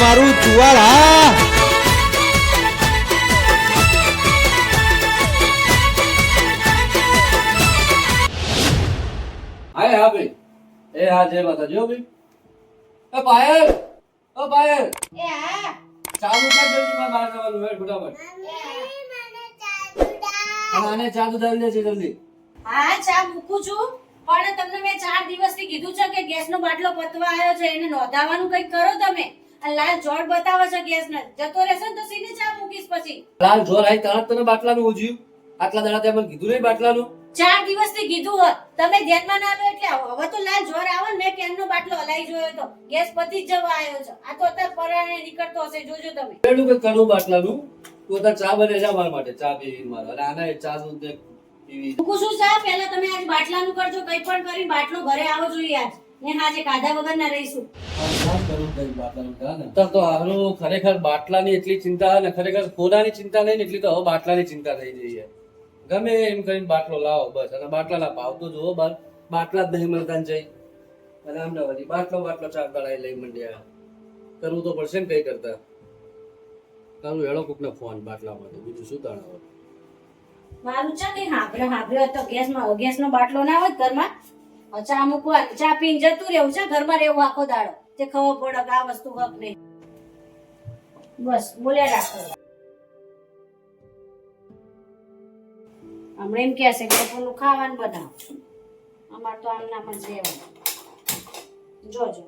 મારું ચુવાડ હા. હા હા ભાઈ એ હા જય માતા જો ભાઈ એ પાયલ એ હા ચાલુ કર જલ્દી માં બહાર જવાનું હોય ફટાફટ આને ચા દૂધ આવી જશે જલ્દી હા ચા મૂકું છું પણ તમને મેં 4 દિવસથી કીધું છે કે ગેસનો બાટલો પતવા આવ્યો છે એને નોંધાવાનું કંઈક કરો તમે આ લાલ જોડ બતાવે છે ગેસને જતો રહેશે ને તો સીધી ચા મૂકીશ પછી લાલ જોર આઈ તરત તને બાટલાનું ઉજ્યું આટલા દાડા તે મને કીધું નહીં બાટલાનું 4 દિવસથી કીધું હોત તમે ધ્યાનમાં ના લો એટલે હવે તો લાલ જોર આવે ને મેં કેનનો બાટલો હલાઈ જોયો તો ગેસ પતી જ જવા આવ્યો છે આ તો અત્યારે પરાણે નીકળતો હશે જોજો તમે પેલું કે કરું બાટલાનું તું તાર ચા બને જા મારા માટે ચા પીવી મારે અને આના ચા દૂધ દે પીવી મૂકું છું ચા પહેલા તમે આજ બાટલાનું કરજો કંઈ પણ કરી બાટલો ઘરે આવો જોઈએ આજ ને આજે કાધા વગર ના રહીશું તો હારું ખરેખર બાટલાની એટલી ચિંતા ને ખરેખર ખોદાની ચિંતા નહીં ને એટલી તો હવે બાટલાની ચિંતા થઈ ગઈ છે ગમે એમ કરીને બાટલો લાવો બસ અને બાટલાના ભાવ તો જોવો બાર બાટલા જ નહીં મળતા જઈ અને આમ ના વધી બાટલો ચા કઢાઈ લઈ મંડ્યા કરવું તો પડશે ને કઈ કરતા તારું હેડો કોકને ફોન બાટલામાં તો બીજું શું તાણ મારું ચા કઈ હાંભળ્યો તો ગેસનો બાટલો ના હોય ઘરમાં ચા મૂકવા ચા પીને જતું રહેવું છે ઘરમાં રહેવું આખો દાડો તે ખબર પડે કે આ વસ્તુ હક નહીં બસ બોલ્યા રાખો હમણાં એમ કહેશે કે પેલું ખાવાનું બનાવ અમાર તો આમ નામ જ રહેવાનું જોજો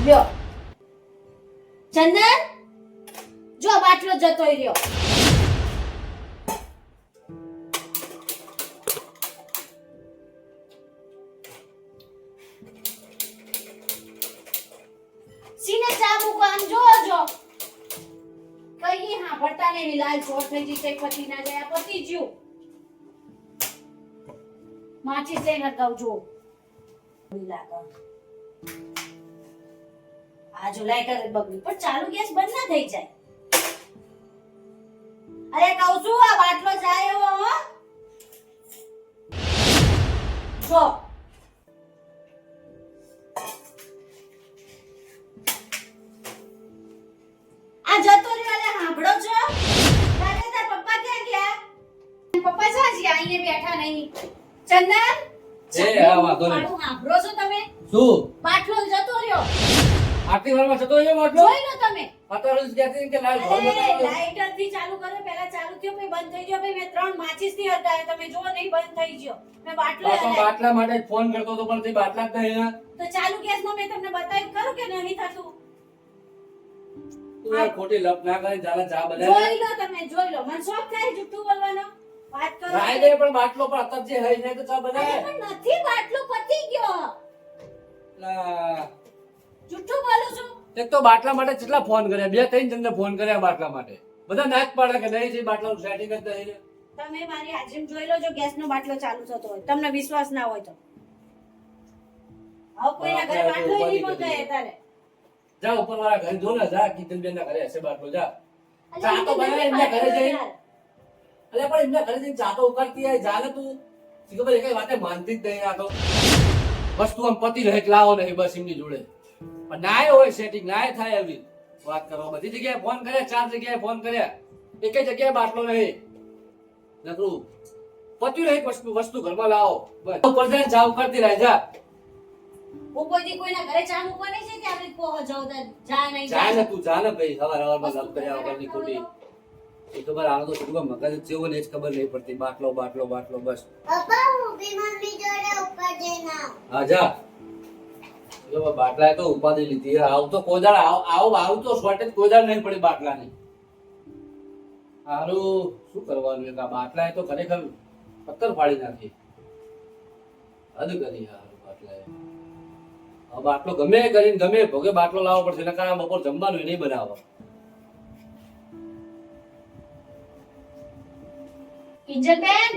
લ્યો ચંદન જો બાટલો જતોય રહ્યો સીને ચા મૂકો આમ જોજો કઈ હા પડતા ને લાલ ચોટ થઈ જશે પતિ ના જાય પતિ જ્યું માચી સે લગાવ જો લાગો આ જો લાઈટર બગડી પણ ચાલુ ગેસ બંધ ના થઈ જાય અરે કહું છું આ બાટલો જાય એવો હો જો આ જતો રહ્યો એટલે સાંભળો છો તારે તાર પપ્પા ક્યાં ગયા પપ્પા સાજી આઈને બેઠા નહીં ચંદન એ હા વાંધો નહીં સાંભળો છો તમે શું બાટલો જતો રહ્યો આટલી વારમાં જતો રહ્યો બાટલો જોઈ લો તમે અત્યારે જ કહેતી કે લાલ ઘર બનાવ્યો લાઇટર થી ચાલુ કર્યો પહેલા ચાલુ થયો પછી બંધ થઈ ગયો પછી મેં 3 માચીસ થી હટાયો તમે જો નહીં બંધ થઈ ગયો મેં બાટલો બાટલા માટે ફોન કરતો તો પણ તે બાટલા જ નહીં તો ચાલુ ગેસમાં મેં તમને બતાવ્યું ખરું કે નહીં થતું તું યાર ખોટી લપ ના કરી જાલા ચા બનાવે જોઈ લો તમે જોઈ લો મને શોખ થાય જુઠ્ઠું બોલવાનો વાત કરો રાય દે પણ બાટલો પર અત્યારે જે હઈ જાય તો ચા બનાવે પણ નથી બાટલો પતી ગયો લા જુઠ્ઠું બોલું છું એક તો બાટલા માટે કેટલા ફોન કર્યા 2-3 જણને ફોન કર્યા બાટલા માટે બધા નાચ પાડે કે નહીં છે બાટલાનું સેટિંગ જ નહીં તમે મારી હાજરીમ જોઈ લો જો ગેસનો બાટલો ચાલુ થતો હોય તમને વિશ્વાસ ના હોય તો હવે કોઈના ઘરે બાટલો નહીં મંગાય તારે જા ઉપર વાળા ઘરે જો ને જા કિચન બેન ના ઘરે હશે બાટલો જા ચા તો બનાવે એમના ઘરે જઈ અલે પણ એમના ઘરે જઈને ચા તો ઉકાળતી આય જા ને તું ઈ ખબર કઈ વાતે માનતી જ નહીં આ તો વસ્તુ આમ પતિ રહે લાવો નહીં બસ એમની જોડે પણ નાય હોય સેટિંગ નાય થાય એવી વાત કરવા બધી જગ્યાએ ફોન કર્યા 4 જગ્યાએ ફોન કર્યા એકે જગ્યાએ બાટલો નહીં નકરું પત્યું રહી વસ્તુ ઘરમાં લાવો બસ ઉપર જઈને ચા ઉકાળતી રહે જા હું કોઈ કોઈના ઘરે ચા મૂકવા નહીં છે કે આપણે કોહ જાવ તો જા નહીં જા ને તું જા ને ભાઈ સવારમાં લપ કર્યા વગરની ખોટી એ ખબર આનો તો શું મગજ જેવો ને જ ખબર નહીં પડતી બાટલો બસ પપ્પા હું બી મમ્મી જોડે ઉપર જઈને હા જા જો બાટલા તો ઉપાડી લીધી આવ તો કોદાળ આવ તો શોર્ટેજ કોદાળ નહીં પડી બાટલાની હારું શું કરવાનું એક આ બાટલા તો ખરેખર પથ્થર ફાડી નાખી હદ કરી યાર બાટલા હવે બાટલો ગમે કરીને ગમે ભોગે બાટલો લાવવો પડશે નકર આ બપોર જમવાનું નહીં બનાવો કિંજલબેન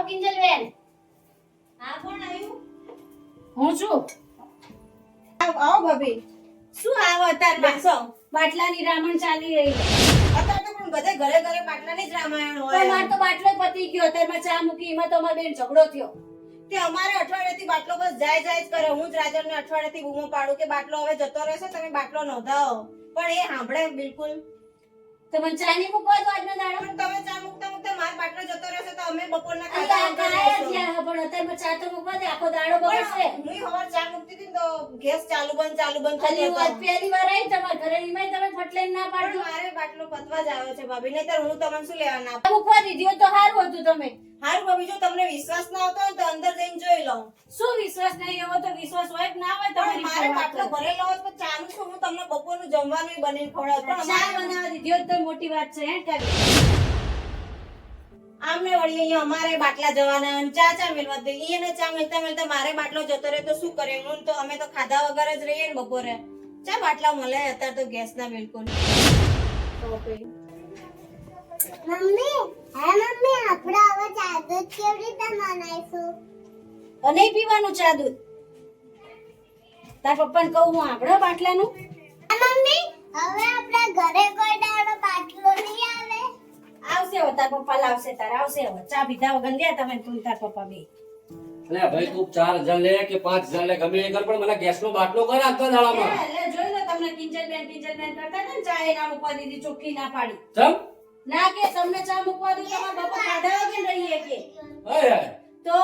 કિંજલબેન હા કોણ આવ્યું હું છું આવો ભાભી શું આવો અત્યારે બેસો બાટલાની રામણ ચાલી રહી છે. અત્યારે તો પણ બધે ઘરે ઘરે બાટલાની જ રામાયણ તો હોય. માર તો બાટલો પતી ગયો, અત્યારમાં ચા મૂકી, એમાં તો અમારે બેન ઝઘડો થયો. તે અમારે અઠવાડિયેથી બાટલો બસ જાય જ કરે. હું જ રાજનને અઠવાડિયેથી બૂમો પાડું કે બાટલો હવે જતો રહેશે, તમે બાટલો નોંધાવો. પણ એ સાંભળે બિલકુલ. તો મને ચા નહીં મૂકવા દો આજનો દાડો. પણ તમે ચા મૂકતા મૂકતા મારો બાટલો જતો રહેશે તો અમે બપોરના આ ખાતા તો વગર આ રહેશું. જ્યાં પણ અત્યારમાં ચા તો મૂકવા દે, આખો દાડો બગડશે. પણ હું સવારે ચા મૂકતી હતી ને તો ગેસ ચાલુ બંધ ખાલી થતો વાત હતો. પહેલી વાર આવી તમારા ઘરે, એમાંય તમે ફટલાઈને ના પણ પાડજો. મારે બાટલો પતવા જ આવ્યો છે ભાભી, નહીંતર હું તમને શું લેવા ના આ મૂકવા દીધી હોત તો સારું હતું. તમે હારું ભાભી, જો તમને વિશ્વાસ ના આવતો હોય તો અંદર જઈને જોઈ લઉં. શું વિશ્વાસ નહીં? એવો તો વિશ્વાસ હોય કે ના હોય પણ તમારી મારે ઉપર વાત બાટલો કરો. ભરેલો હોત તો ચાનું છું હું તમને બપોરનું જમવાનું બનીને ખવડાવત. પણ ચા અમારે બનાવવા દીધી હોત તો મોટી વાત છે. હેડ કાઢી. આમને વળી અહીંયા અમારે બાટલા જવાના અને ચા મેળવા દે. એને ચા મેળતા મેળતા મારે બાટલો જતો રહે તો શું કરે? હું તો અમે તો ખાધા વગર જ રહીએ ને બપોરે. ચા બાટલા મળે અત્યારે તો ગેસના બિલકુલ. મમ્મી આપણે હવે ચા દૂધ કેવી રીતે બનાવીશું? અને પીવાનું ચા દૂધ. તાર પપ્પાને કહું હું આપણા બાટલાનું. મમ્મી હવે આપણા ઘરે કોઈ દાડો બાટલો નહીં આવે. આવશે હવે તાર પપ્પા લાવશે. તાર આવશે હવે. ચા પીધા વગર લે તમે તું ને તાર પપ્પા બે. અલે ભાઈ તું 4000 લે કે 5000 લે ગમે એ કર, પણ મને ગેસનો બાટલો કર આજના દાડામાં. લે જોઈ લો તમને કિંજલ બેન કરતા હતા ને, ચા એ ના મૂકવા દીધી, ચોખ્ખી ના પાડી. ચમ ના કે તમને ચા મૂકવા દઉં, તમારા બાપા ખાધા વગર રહીએ કે. અરે તો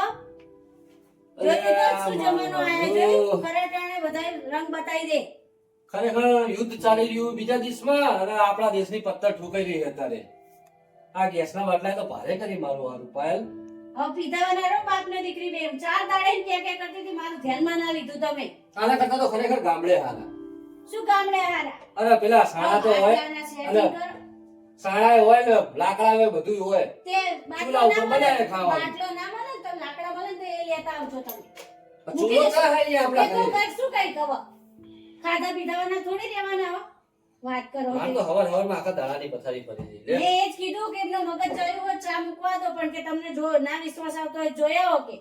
જોયું તો અરે શું જમાનો આયા જોયું? ખરા ટાણે બધાય રંગ બતાવી દે. ખરેખર યુદ્ધ ચાલી રહ્યું બીજા દેશમાં અને આપણા દેશની પત્તર ઠોકાઈ રહી અત્યારે. આ ગેસના બાટલાએ તો ભારે કરી મારું હારું પાયલ. હવે પીધા વગર બાપ ને દીકરી બે 4 દાડે ને કે કરતી હતી, મારું ધ્યાનમાં ના લીધું તમે. આના કરતા તો ખરેખર ગામડે હારા. શું ગામડે હારા? અરે પેલા સાણા તો હોય, આટલાના setting અરે. કરો. સાણા હોય ને લાકડા હોય બધું હોય. તે બાટલો ચૂલા ઉપર ના મળે, બનાવીને ખાવાનું. બાટલો ના મળે ને તો લાકડા મળે ને તો એ લેતા આવજો તમે. ચૂલો ચા ખાઈએ આપણા એ તો ઘરે. કઈ શું કઈ કહો? ખાધા પીધાવાના થોડી રહેવાના હો. વાત કરો મારે તે. તો હવારમાં આખા દાડાની પથારી ફરી ગઈ. લે. મેં એ જ કીધું કે એમનો મગજ જયું હોત ચા મૂકવા દો, પણ કે તમને જો ના વિશ્વાસ આવતો હોય જોયા હો કે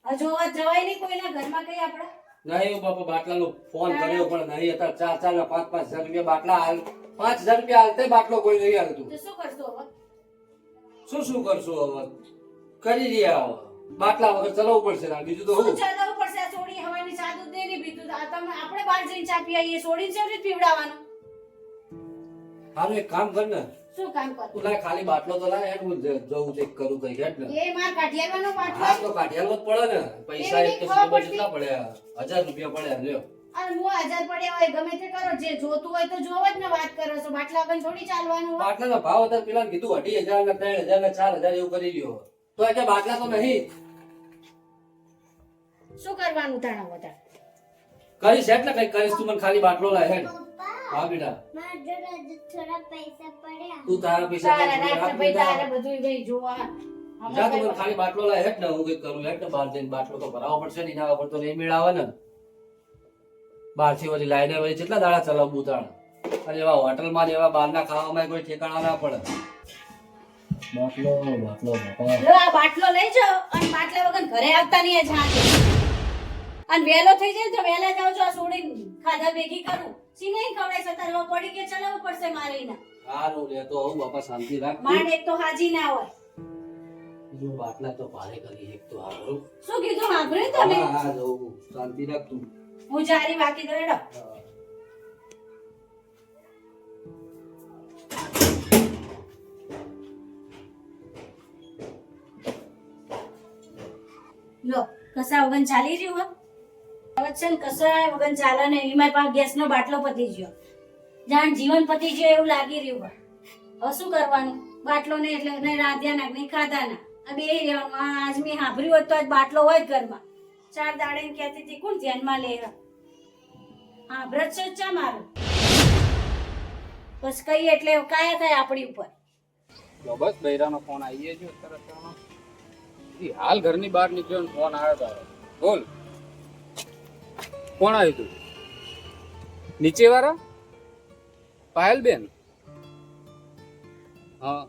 આ જોવા જવાય નહીં કોઈના ઘરમાં કઈ આપડા. નહીં બાપા બાટલાનો ફોન કર્યો પણ નહીં અત્યારે 4 ને 5 હજાર રૂપિયા બાટલા હાલ 5000 રૂપિયા હાલતે બાટલો કોઈ નહીં હાલતું. તો શું કરશો હવે? શું કરશું હવે? કરી રહ્યા હવે. બાટલા વગર ચલાવવું પડશે ને બીજું તો શું હું. ચલાવવું પડશે? આ સોડી હવાની ચા દૂધ દે નહીં પીધું. આ તમે આપણે બહાર જઈને ચા પી આવીએ, સોડીને કેવી રીતે પીવડાવવાનું? હારું એક કામ કર ને, શું કામ કરું? તું લાય ખાલી બાટલો તો લાય હેડ હું જવું ચેક કરું કઈ હેડ ને. એ માર કાઢિયાવાનો બાટલો. હા તો કાઢિયાલો જ પડે ને પૈસા એવી એક તો ખબર બજેટ ના પડે 1000 રૂપિયા પડે લ્યો. અને હું 1000 પડ્યા હોય ગમે તે કરો, જે જોતું હોય તો જોવો જ ને. વાત કરો છો બાટલા વગર થોડી ચાલવાનું હોય. બાટલાનો ભાવ અત્યારે પેલા કીધું 28000 ને 3000 ને 4000 એવું કરી રહ્યો તો એટલે બાટલા તો નહીં શું કરવાનું તાણા વધારે? કરીશ એટલે કઈ કરીશ તું મને ખાલી બાટલો લાય હેડ. પપ્પા હા બેટા મારા જોડે હજુ થોડા પૈસા પડ્યા. તું તારા પૈસા તારા રાખ રાત્રે બેટા. ભાઈ તારે બધુંય ભાઈ જોવા. જા તું મને ખાલી બાટલો લાય હેડ ને હું કઈ કરું હેડ ને બહાર જઈને બાટલો તો ભરાવો પડશે ને એના વગર તો નહીં મેળ આવે ને. બહારથી વળી લાઈને વળી કેટલા દાડા ચલાવવું તાણ. અને એવા હોટલમાં ને એવા બહારના ખાવામાં કોઈ ઠેકાણા ના પડે. બાટલો બાટલો બાપા. લો આ બાટલો લઈ જાઓ અને બાટલા વગર ઘરે આવતા નહીં જાજે. અને વેલો થઈ જાય ને તો વેલા જાવ છો. આ સોડી ખાધા ભેગી કરું સી નહીં ખવડાય સતાર હવે પડી કે ચલાવવું પડશે મારે એના. સારું લે તો હું બાપા શાંતિ રાખ. માંડ એક તો હાજી ના હોય. બીજું બાટલા તો ભારે કરી એક તો આ કરું. શું કીધું સાંભળ્યું તમે? હા હા જવું શાંતિ રાખ તું. હું જારી બાકી દરેડો. લો કસા વગન ચાલી રહ્યું હો. હવે છે ને કસા વગન ચાલે ને એમાં પાછો ગેસનો બાટલો પતી ગયો. જાણ જીવન પતી ગયો એવું લાગી રહ્યું હોય. હવે શું કરવાનું? બાટલો ને એટલે નહીં રાંધ્યા ના નહીં ખાધા ના આ બે રહેવાનું. આજ મેં સાંભળ્યું હોત તો આજ બાટલો હોય જ ઘરમાં. 4 દાડે ને કહેતી હતી કોણ ધ્યાનમાં લે. હા વ્રત છે ચા મારું બસ કઈ એટલે કાયા થાય આપણી ઉપર. તો બસ બૈરાનો ફોન આવી ગયો તરત ઈ હાલ ઘરની બહાર નીકળ્યો ને ફોન આવ્યો તારો. બોલ કોણ આવ્યું તું? નીચે વાળા પાયલ બેન? હા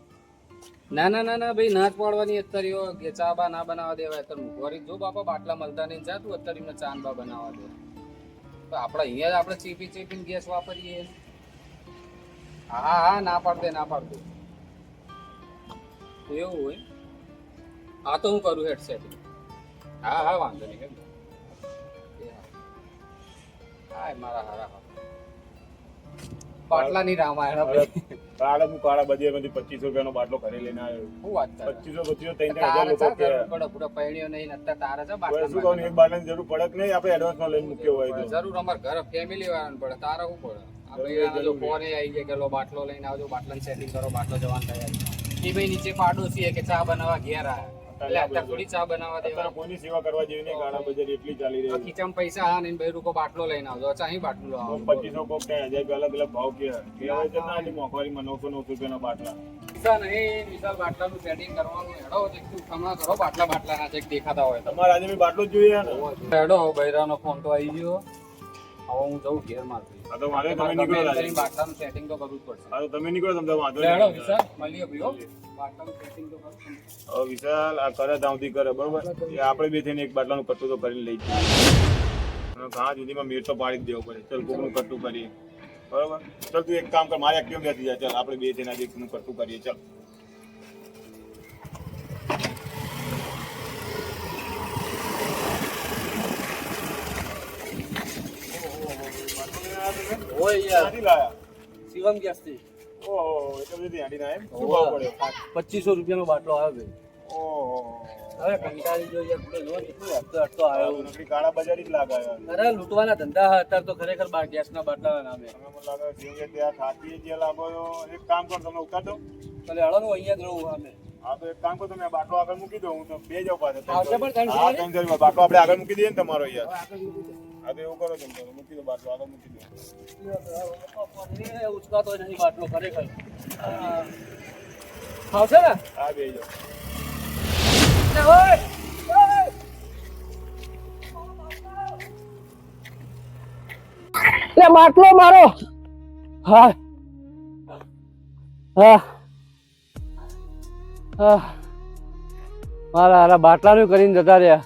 ના ના ના ના ભાઈ ના જ પાડવાની અત્યારે કે ચા બા ના બનાવવા દેવાય અત્યારે મૂકવારી જો બાપા બાટલા મળતા નહીં જા તું અત્યારે એમને ચા બા બનાવવા દે. તો આપણે અહીંયા જ આપણે ચીપીને ગેસ વાપરીએ હા હા ના પાડ દે ના પાડ દે એવું હોય હા તો હું કરું હેડસેટ હા હા વાંધો નહીં કેમ હા મારા હારા બાટલાની રામાયણ ભાઈ કાળા હું કાળા બધી માંથી 2500 રૂપિયાનો બાટલો ઘરે લઈને આવ્યો. શું વાત કરે 2500 3,000 તારે લોકો ચા કે જરૂર પડે પૂરા પૈણીઓ નહીં અત્યારે તારે છે હવે શું કહું એક બાટલાની જરૂર પડે કે નહીં આપણે એડવાન્સમાં લઈને મૂક્યો હોય તો જરૂર અમાર ઘર ફેમિલી વાળાને પડે તારે શું પડે આપણે જો ફોન આવી જાય કે લો બાટલો લઈને આવજો બાટલાને સેટિંગ કરો બાટલો જવાનું તૈયાર એ ભાઈ નીચે પાડોશી કે ચા બનાવવા ઘેર આયા એટલે અત્યારે થોડી ચા બનાવવા દેવા અત્યારે કોઈની સેવા કરવા જેવી નહીં કાળા બજાર એટલી ચાલી રહી છે. ખીચામાં પૈસા હા ને ભાઈ રૂકો બાટલો લઈને આવજો અચ્છા અહીં બાટલો તો આવો 2500 કોક 3,000 અલગ અલગ ભાવ કે કહેવાય છે ના આટલી મોંઘવારીમાં 900 રૂપિયાના બાટલા પૈસા નહીં વિશાલ બાટલાનું સેટિંગ કરવાનું હેડો એકદમ હમણાં કરો બાટલાના ચેક દેખાતા હોય તો તમારે આજે બી બાટલો જ જોઈએ ને હેડો બૈરાનો ફોન તો આવી ગયો હવે હું જઉં ઘેર મારથી આ તો મારે તમે નીકળો આજે. બાટલાનું સેટિંગ તો કરવું જ પડશે આ તો તમે નીકળો તમને વાંધો હેડો નહીં વિશાલ મળીએ ભાઈ બાટલાનું સેટિંગ તો કરવું હવે વિશાલ આ કરે તાવથી કરે બરોબર એ આપણે બે થઈને એક બાટલાનું કટ્ટું તો કરીને લઈ જઈએ અને ઘણા સુધીમાં મેળ તો પાડી જ દેવો પડે ચાલ કોકનું કટ્ટું કરીએ બરોબર ચાલ તું એક કામ કર મારે એક્ટિવ બેસી જાય ચાલ આપણે બે થઈને આજે એકનું કટ્ટું કરીએ ચાલ હોય યાર ક્યાંથી લાયા? શિવમ ગેસ થી ઓહો એટલે બધી હાંડી ના એમ શું ભાવ પડ્યો 2500 રૂપિયાનો બાટલો આવ્યો ભાઈ ઓહો હવે કંટાળી જો યાર પૂરો જોવો ને એટલું હટતો હટતો આવ્યો નોકરી કાળા બજારી જ લાગે યાર અરે લૂંટવાના ધંધા હતા અત્યારે તો ખરેખર ગેસના બાટલાના નામે તમે મને લાગે જેવું કે ત્યાં થાકી જે લાગો છો એક કામ કર તમે ઉતાર દો ભલે હળો હું અહીંયા જ રહું અમે હા તો એક કામ કરો તમે આ બાટલો આગળ મૂકી દો હું તો બે જાવ પાસે આવશે પણ ત્રણ હા જણ? 3 જણ બાટલો આપણે આગળ મૂકી દઈએ ને તમારો યાર હા તો એવું કરો તમે તો મૂકી દો બાટલો આગળ મૂકી દો ઉચકાતો નહીં બાટલો ખરેખર આવશે ને હા બે જાવ બાટલો મારો હા હા હા મારા હારા બાટલાનું કરીને જતા રહ્યા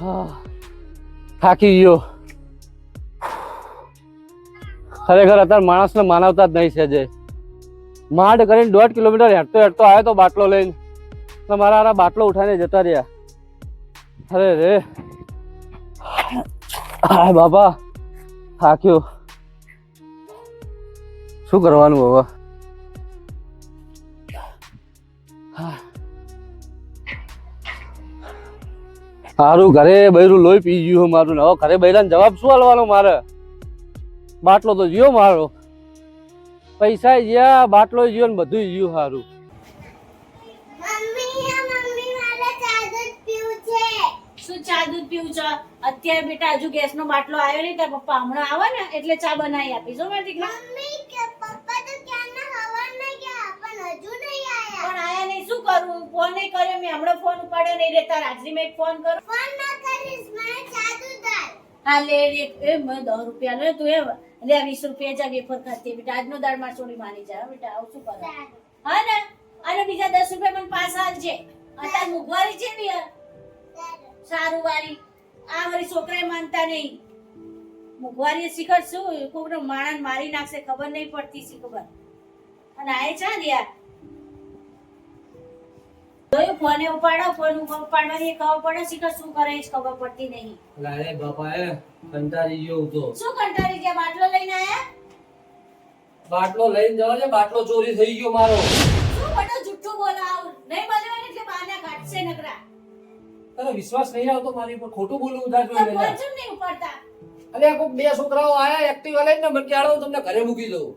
હા થાકી ગયો ખરેખર અત્યારે માણસને માનવતા જ નહીં છે જે માંડ કરીને 1.5 કિલોમીટર હેઠતો હેઠતો આવ્યો તો બાટલો લઈને તો મારા હારા બાટલો ઉઠાઈને જતા રહ્યા અરે રે હાય બાપા થાક્યો શું કરવાનું હવે સારું ઘરે બૈરું લોહી પી ગયું મારું હવે ઘરે બૈરાને જવાબ શું આલવાનો મારે બાટલો તો જીયો મારો પૈસા જ્યાં બાટલો જીયો ને બધું જીયું સારું મમ્મી મારે ચા દૂધ પીવું છે. શું ચા દૂધ પીવું છે અત્યારે બેટા હજુ ગેસનો બાટલો આવ્યો નહીં તાર પપ્પા હમણાં આવે ને એટલે ચા બનાવી આપીશ હો મારી દીકરા મમ્મી કે પપ્પા તો ક્યારના હવારના ગયા પણ હજુ નહીં આયા. પણ આયા નહીં શું કરું ફોન નહીં કર્યો મેં હમણાં ફોન ઉપાડ્યો નહીં રહેતા રાજની મેં એક ફોન કરો ફોન ના કરીશ મને ચા દૂધ આલ. હા લે એ મેં 10 રૂપિયા લે તું એ લે 20 રૂપિયા જા વેફર ખાતી બેટા આજનો દાળ માં ચોરી માની જા હો બેટા આવું શું કરો હા ને અને બીજા 10 રૂપિયા મને પાછા આલજે અત્યારે મોંઘવારી છે ને સારું વારી આ મારી છોકરાએ માનતા નહીં મોંઘવારી શીખર શું કોકનો માણસ મારી નાખશે ખબર નહીં પડતી શી ખબર અને આ ચા ને યાર જોયું ફોને ઉપાડો ફોન ઉપાડવાની ખબર પડે શીખર શું કરે એ જ ખબર પડતી નહીં લાલે બાપા એ કંટાળી ગયો હું તો શું કંટાળી ગયા બાટલો લઈને આયા બાટલો લઈને જવા દે બાટલો ચોરી થઈ ગયો મારો શું બધું જુઠ્ઠું બોલાવ નહીં બોલવાનું એટલે બહાના કાઢશે નકરા તને વિશ્વાસ નહીં આવતો મારી ઉપર ખોટું બોલું ઉધાર તો જોઈ ફોન લેજે ચમ નહીં ઉપાડતા અરે કોક બે છોકરાઓ આયા એક્ટિવા લઈને મને ચાલો હું તમને ઘરે મૂકી દઉં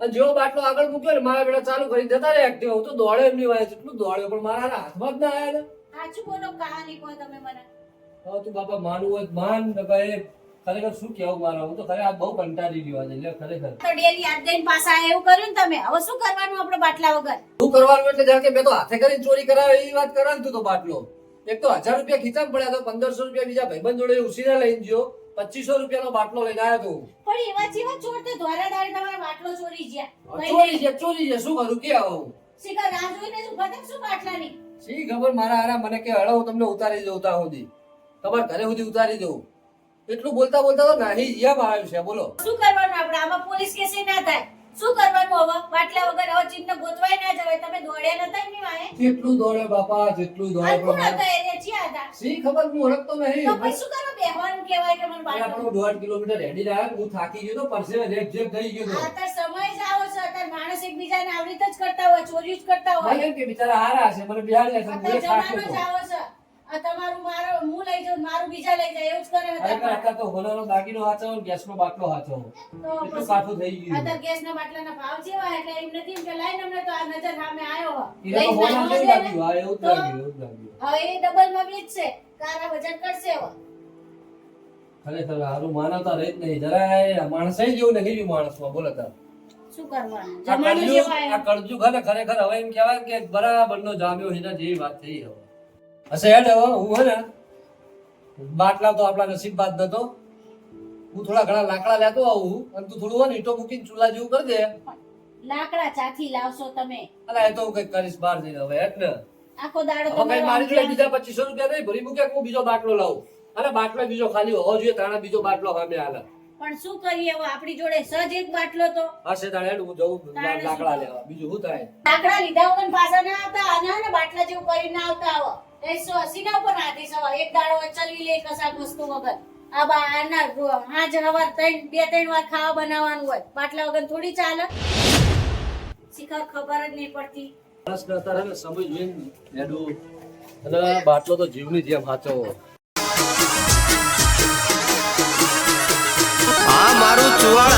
અને જેવો બાટલો આગળ મૂક્યો ને મારા બેટા ચાલુ કરી જતા રે એક્ટિવા હું તો દોડે એમની વાય એટલું દોડ્યો પણ મારા હાથમાં જ ના આયા ને સાચું બોલો કહાની કહો તમે મને હવે તું બાપા માનવું હોય તો માન નકર એ ખરેખર શું કહેવું મારે હું તો ખરે આ બહુ કંટાળી ગયો આજે એટલે ખરેખર તો ડેલી યાદ દઈને પાછા એવું કર્યું ને તમે હવે શું કરવાનું આપણે બાટલા વગર શું કરવાનું એટલે જાણ કે મેં તો હાથે કરીને ચોરી કરાવે એ વાત કરે ને તું તો બાટલો એક તો 1000 રૂપિયા ખીચામાં પડ્યા તો 1500 રૂપિયા બીજા ભાઈબંધ જોડે ઉસીને લઈને ગયો 2500 રૂપિયાનો બાટલો લઈને આવ્યો તું પણ એવા જેવા ચોર તો ધોરા દાડે તમારા બાટલો ચોરી ગયા ચોરી છે શું કરું કે આવું શીખર રાહ જોઈને જ ઉભા થા શું બાટલાની શી ખબર મારા હારા મને કે હળો હું તમને ઉતારી દઉં ત્યાં સુધી તમારા ઘરે સુધી ઉતારી દઉં એટલું બોલતા બોલતા તો નાહી જ્યાં આવ્યું છે બોલો શું કરવાનું આપણે આમાં પોલીસ કેસ ના થાય શું કરવાનું હવે બાટલા વગર હવે ચીજને ગોતવાય ના જવાય તમે દોડ્યા નતા એમની વાહે કેટલું દોડે બાપા જેટલું દોડે આ કોણ પણ હતા એ ચિયા હતા સી ખબર હું ઓળખતો નહીં તો પછી શું કરો બેહવાનું કહેવાય કે મને બાટલો આપણો 1.5 કિલોમીટર હેડી રહ્યા હું થાકી ગયો તો પરસે રેટ જેક થઈ ગયો તો આ સમય જ આવો છે અત્યારે માણસ એકબીજાને આવી રીતે જ કરતા હોય ચોરી જ કરતા હોય ભાઈ એમ કે બિચારા હારા છે મને બિહાડ્યા છે અત્યારે મને થાક જમાનો જ હતો આવો છે આ તમારું મારો હું લઈ જાઉં મારું બીજા લઈ જાય એવું જ કરે ખરેખર અત્યારે અત્યારે તો હોનાનો દાગીનો હાચવો ને ગેસનો બાટલો હાચવો તો એટલું પછી કાઠું થઈ ગયું અત્યારે ગેસના બાટલાના ભાવ જેવા એટલે એમ નથી એમ કે લાઈને અમને તો આ નજર સામે આવ્યો એને તો હોના જેવું લાગ્યું હા એવું જ લાગ્યું એવું જ લાગ્યું હવે એ ડબલ માં વેચશે તારા વજન કરશે હવે ખરેખર હારું માનવતા રહી જ નહીં જરાય માણસે જેવું નહીં માણસમાં બોલે તાર શું કરવાનું આ જમાનો કળજુગ જેવા આ કળજુગ હે ને ખરેખર હવે એમ કહેવાય કે બરાબરનો જામ્યો એના જેવી વાત થઈ હવે હશે હેડ હવે હું હે ને બાટલા તો આપણા નસીબ બાદ નતો હું થોડા ઘણા લાકડા લેતો આવું અને તું થોડું હોય ને ઈંટો મૂકીને ચૂલા જેવું કરી દે લાકડા ચાથી લાવશો તમે અરે એ તો હું કઈક કરીશ બહાર જઈને હવે હેડ ને આખો દાડો હવે કઈ તમારો મારી જોડે આમ બીજા 2500 રૂપિયા નહીં ભરી મૂકે કે હું બીજો બાટલો લાવું અને બાટલો બીજો ખાલી હોવો જોઈએ તાણે બીજો બાટલો સામે હાલે પણ શું કરીએ હવે આપણી જોડે સજ એક બાટલો તો હશે તાણે હેડ હું જઉં લાકડા લેવા બીજું શું થાય લાકડા લીધા વગર પાછા ના આવતા અને હે ને બાટલા જેવું કરીને આવતા આવો એ સીના ઉપર રાતી સવાર એક દાડો ચલી લે કશાક વસ્તુ વગર આ આના હાજ હવાર 2-3 વાર ખાવા બનાવવાનું હોય બાટલા વગર થોડી ચાલે શિખર ખબર જ નહીં પડતી માણસને અત્યારે હે ને સમય જોઈને હેડું અને બાટલો તો જીવની જેમ સાચવો આ મારું ચુવાડ